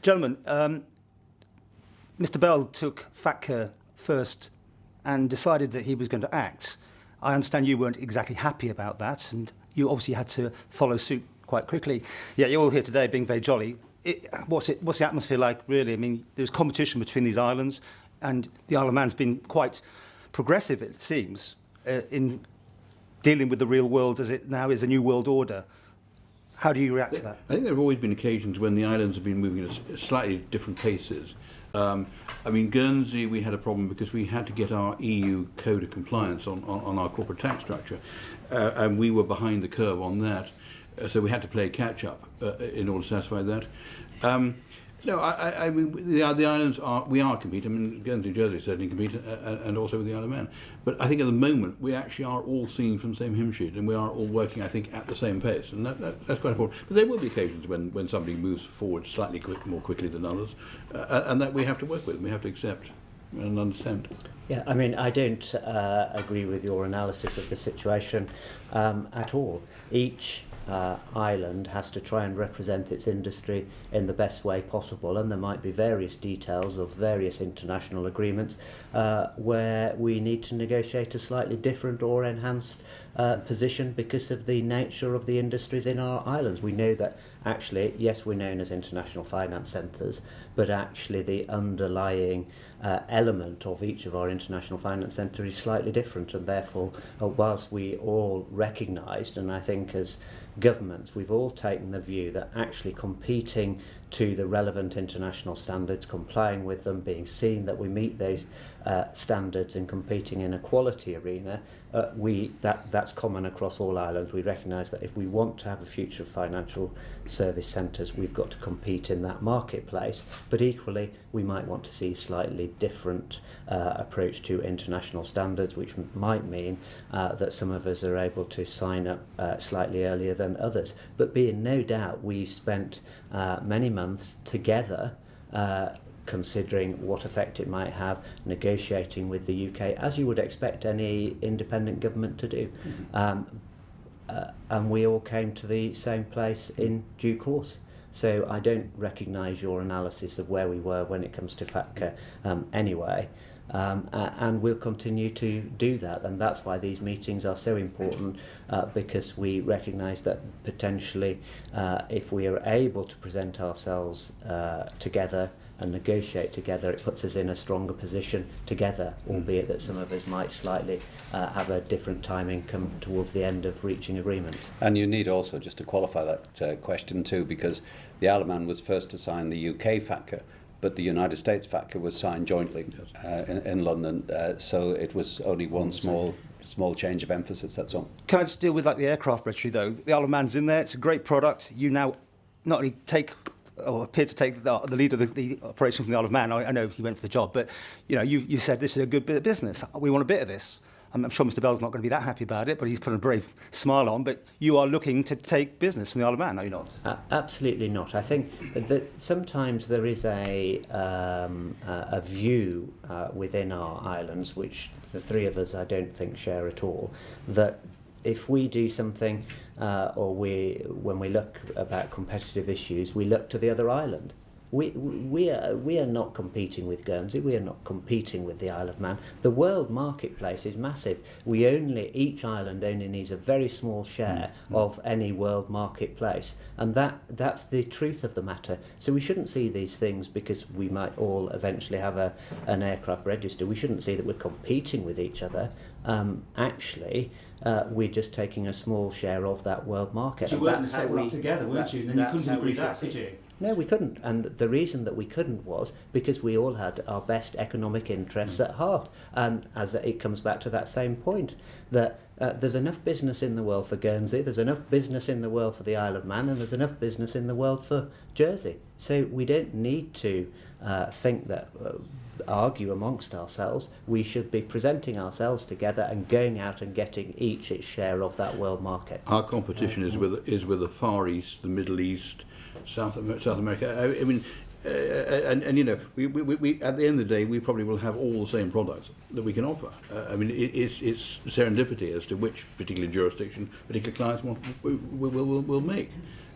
Gentlemen, Mr. Bell took FATCA first and decided that he was going to act. I understand you weren't exactly happy about that, and you obviously had to follow suit quite quickly. Yeah, you're all here today being very jolly. What's the atmosphere like, really? I mean, there's competition between these islands, and the Isle of Man's been quite progressive, it seems, in dealing with the real world as it now is a new world order. How do you react to that? I think there have always been occasions when the islands have been moving at slightly different paces. I mean, Guernsey, we had a problem because we had to get our EU code of compliance on our corporate tax structure, and we were behind the curve on that, so we had to play catch-up in order to satisfy that. No, I mean, the islands we are competing. I mean, Guernsey and Jersey certainly compete, and also with the Isle of Man. But I think at the moment we actually are all singing from the same hymn sheet, and we are all working, I think, at the same pace, and that's quite important. But there will be occasions when somebody moves forward slightly more quickly than others, and that we have to work with, we have to accept and understand. Yeah, I mean, I don't agree with your analysis of the situation at all. Each island has to try and represent its industry in the best way possible, and there might be various details of various international agreements where we need to negotiate a slightly different or enhanced position because of the nature of the industries in our islands. We know that actually, yes, we're known as international finance centres, but actually the underlying element of each of our international finance centres is slightly different, and therefore, whilst we all recognised, and I think as governments we've all taken the view that actually competing to the relevant international standards, complying with them, being seen that we meet those standards and competing in a quality arena, that's common across all islands. We recognise that if we want to have a future of financial service centres, we've got to compete in that marketplace, but equally we might want to see slightly different approach to international standards, which might mean that some of us are able to sign up slightly earlier than others. But be in no doubt, we've spent many months together considering what effect it might have, negotiating with the UK, as you would expect any independent government to do. And we all came to the same place in due course. So I don't recognise your analysis of where we were when it comes to FATCA anyway. And we'll continue to do that, and that's why these meetings are so important, because we recognise that potentially if we are able to present ourselves together and negotiate together, it puts us in a stronger position together, albeit that some of us might slightly have a different timing come towards the end of reaching agreement. And you need also, just to qualify that question too, because the Isle of Man was first to sign the UK FATCA, but the United States FATCA was signed jointly in London, so it was only one small change of emphasis, that's all. Can I just deal with like the aircraft registry though? The Isle of Man's in there, it's a great product. You now not only take or appear to take the lead of the operation from the Isle of Man. I know he went for the job, but you said this is a good bit of business. We want a bit of this. I'm sure Mr. Bell's not going to be that happy about it, but he's put a brave smile on. But you are looking to take business from the Isle of Man, are you not? Absolutely not. I think that sometimes there is a view within our islands, which the three of us I don't think share at all, that if we do something or when we look about competitive issues, we look to the other island. We are not competing with Guernsey. We are not competing with the Isle of Man. The world marketplace is massive. Each island only needs a very small share of any world marketplace, and that's the truth of the matter. So we shouldn't see these things because we might all eventually have an aircraft register. We shouldn't see that we're competing with each other. We're just taking a small share of that world market. So you weren't set up together, weren't you? And you couldn't agree that, could you? No, we couldn't. And the reason that we couldn't was because we all had our best economic interests at heart. And as it comes back to that same point, that there's enough business in the world for Guernsey, there's enough business in the world for the Isle of Man, and there's enough business in the world for Jersey. So we don't need to think that argue amongst ourselves. We should be presenting ourselves together and going out and getting each its share of that world market. Our competition is with the Far East, the Middle East, South America. I mean, we at the end of the day, we probably will have all the same products that we can offer. I mean, it's serendipity as to which particular jurisdiction particular clients will make.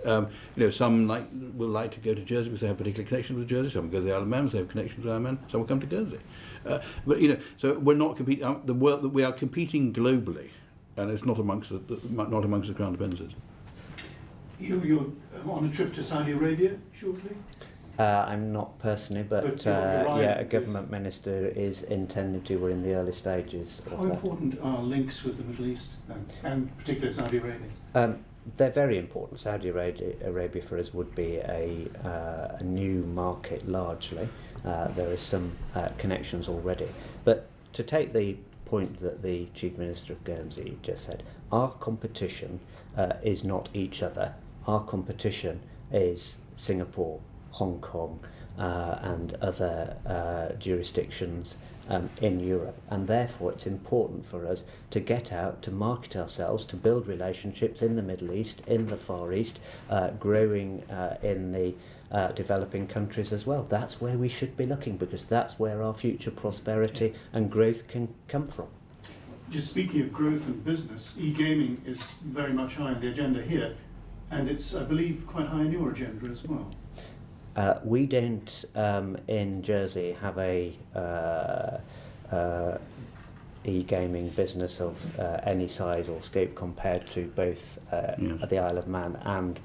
Some will like to go to Jersey because they have particular connections with Jersey. Some go to the Isle of Man because they have connections with the Isle of Man. Some will come to Guernsey. So we're not competing. The work that we are competing globally, and it's not amongst the Crown Dependencies. You're on a trip to Saudi Arabia shortly? I'm not personally, but a government minister is intending to. We're in the early stages. How important are links with the Middle East, and particularly Saudi Arabia? They're very important. Saudi Arabia for us would be a new market largely. There is some connections already. But to take the point that the Chief Minister of Guernsey just said, our competition is not each other. Our competition is Singapore, Hong Kong, and other jurisdictions in Europe, and therefore it's important for us to get out, to market ourselves, to build relationships in the Middle East, in the Far East, growing in the developing countries as well. That's where we should be looking, because that's where our future prosperity and growth can come from. Just speaking of growth and business, e-gaming is very much high on the agenda here, and it's, I believe, quite high on your agenda as well. We don't in Jersey have a e-gaming business of any size or scope compared to both the Isle of Man and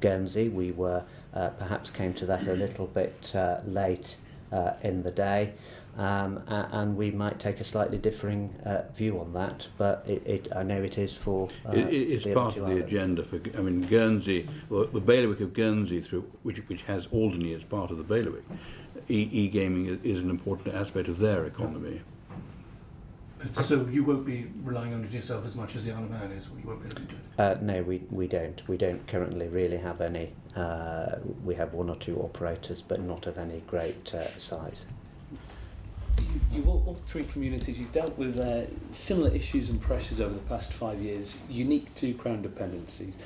Guernsey. We were perhaps came to that a little bit late in the day, and we might take a slightly differing view on that, but I know it is for it's part of the agenda for, Guernsey, well, the bailiwick of Guernsey, which has Alderney as part of the bailiwick. E-gaming is an important aspect of their economy. So you won't be relying on it yourself as much as the Isle of Man is, or you won't be able to do it? No, we don't. We don't currently really have any. We have one or two operators, but not of any great size. You've all three communities, you've dealt with similar issues and pressures over the past 5 years, unique to Crown Dependencies.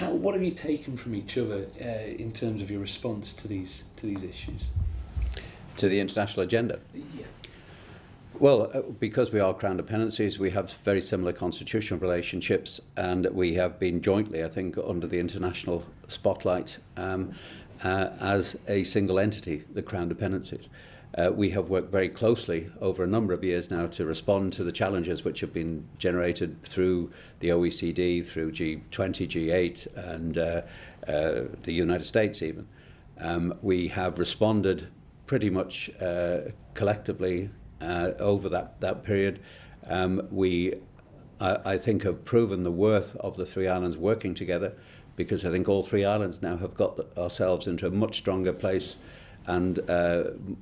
What have you taken from each other in terms of your response to these issues? To the international agenda? Yeah. Well, because we are Crown Dependencies, we have very similar constitutional relationships, and we have been jointly, I think, under the international spotlight as a single entity, the Crown Dependencies. We have worked very closely over a number of years now to respond to the challenges which have been generated through the OECD, through G20, G8, and the United States even. We have responded pretty much collectively over that period. I think, have proven the worth of the three islands working together, because I think all three islands now have got ourselves into a much stronger place, and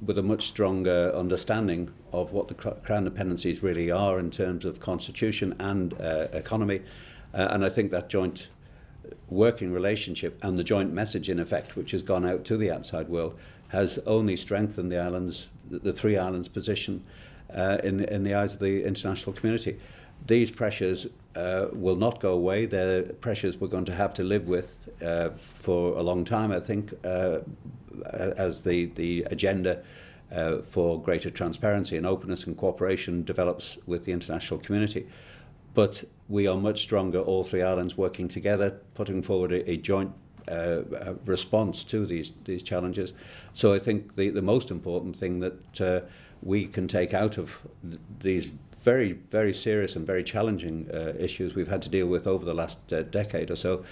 with a much stronger understanding of what the Crown Dependencies really are in terms of constitution and economy. And I think that joint working relationship and the joint message, in effect, which has gone out to the outside world, has only strengthened the three islands' position in the eyes of the international community. These pressures will not go away. They're pressures we're going to have to live with for a long time, I think, as the agenda for greater transparency and openness and cooperation develops with the international community. But we are much stronger, all three islands working together, putting forward a joint response to these challenges. So I think the most important thing that we can take out of these very, very serious and very challenging issues we've had to deal with over the last decade or so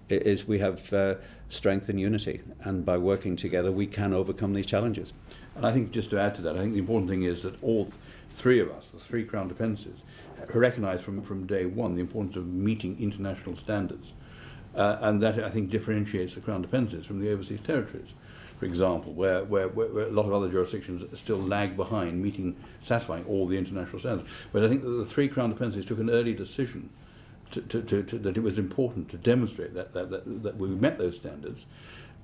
is we have strength and unity, and by working together we can overcome these challenges. And I think, just to add to that, I think the important thing is that all three of us, the three Crown Dependencies, recognise from day one the importance of meeting international standards. And that, I think, differentiates the Crown Dependencies from the overseas territories, for example, where a lot of other jurisdictions still lag behind satisfying all the international standards. But I think that the three Crown Dependencies took an early decision that it was important to demonstrate that we met those standards,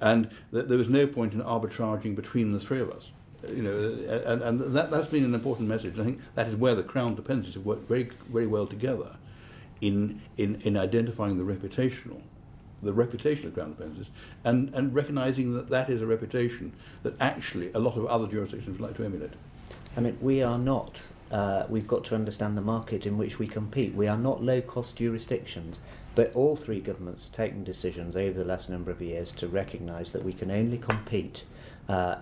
and that there was no point in arbitraging between the three of us. And that's been an important message. And I think that is where the Crown Dependencies have worked very, very well together in identifying the reputation of Crown Dependencies, and recognising that is a reputation that actually a lot of other jurisdictions would like to emulate. I mean, we are not we've got to understand the market in which we compete. We are not low-cost jurisdictions, but all three governments have taken decisions over the last number of years to recognise that we can only compete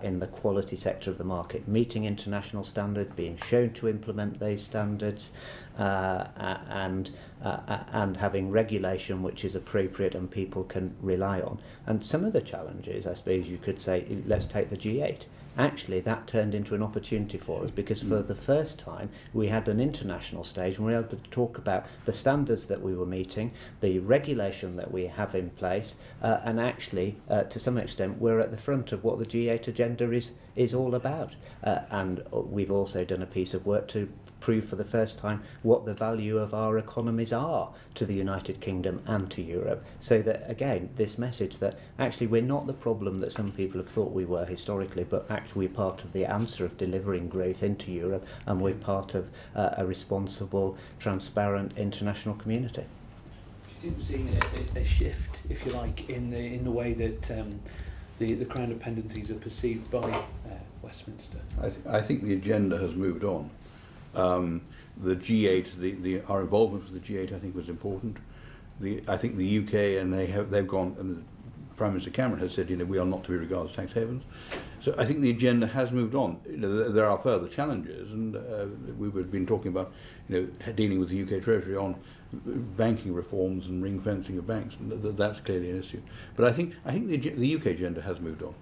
in the quality sector of the market, meeting international standards, being shown to implement those standards, and having regulation which is appropriate and people can rely on. And some of the challenges, I suppose you could say, let's take the G8. Actually, that turned into an opportunity for us, because for the first time we had an international stage and we were able to talk about the standards that we were meeting, the regulation that we have in place, and actually, to some extent, we're at the front of what the G8 agenda is all about. And we've also done a piece of work to prove for the first time what the value of our economies are to the United Kingdom and to Europe. So that, again, this message that actually we're not the problem that some people have thought we were historically, but actually we're part of the answer of delivering growth into Europe, and we're part of a responsible, transparent international community. Do you think we're seeing a shift, if you like, in the way that the Crown Dependencies are perceived by Westminster? I think the agenda has moved on. The G8, our involvement with the G8, I think, was important. I think the UK, and they've gone, and Prime Minister Cameron has said, we are not to be regarded as tax havens. So I think the agenda has moved on. There are further challenges, and we've been talking about, dealing with the UK Treasury on banking reforms and ring fencing of banks. And that's clearly an issue. But I think the UK agenda has moved on.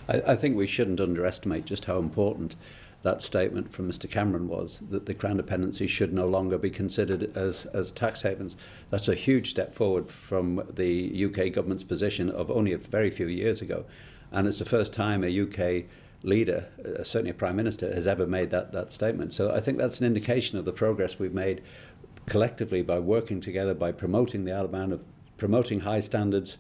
I think we shouldn't underestimate just how important that statement from Mr Cameron was, that the Crown Dependencies should no longer be considered as tax havens. That's a huge step forward from the UK government's position of only a very few years ago. And it's the first time a UK leader, certainly a Prime Minister, has ever made that statement. So I think that's an indication of the progress we've made collectively by working together, by promoting the Isle of Man, promoting high standards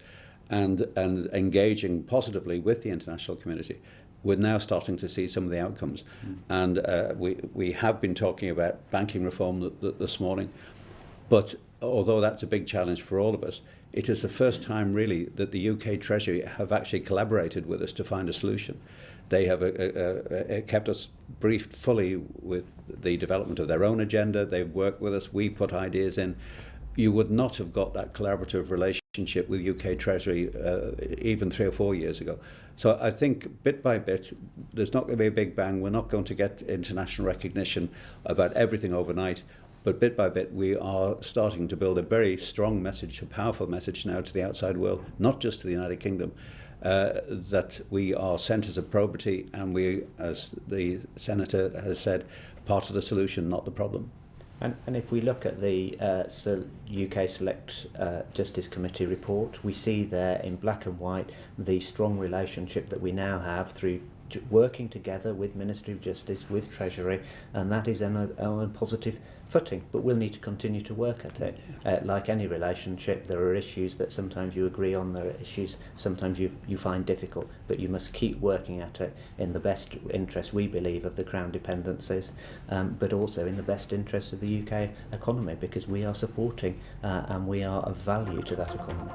and engaging positively with the international community. We're now starting to see some of the outcomes. And we have been talking about banking reform this morning. But although that's a big challenge for all of us, it is the first time really that the UK Treasury have actually collaborated with us to find a solution. They have kept us briefed fully with the development of their own agenda. They've worked with us. We put ideas in. You would not have got that collaborative relationship with UK Treasury even 3 or 4 years ago. So I think bit by bit, there's not going to be a big bang. We're not going to get international recognition about everything overnight. But bit by bit, we are starting to build a very strong message, a powerful message now to the outside world, not just to the United Kingdom, that we are centres of probity and we, as the Senator has said, part of the solution, not the problem. And if we look at the UK Select Justice Committee report, we see there in black and white the strong relationship that we now have through working together with Ministry of Justice, with Treasury, and that is on a positive footing. But we'll need to continue to work at it. Like any relationship, there are issues that sometimes you agree on, there are issues sometimes you find difficult, but you must keep working at it in the best interest, we believe, of the Crown Dependencies, but also in the best interest of the UK economy, because we are supporting and we are of value to that economy.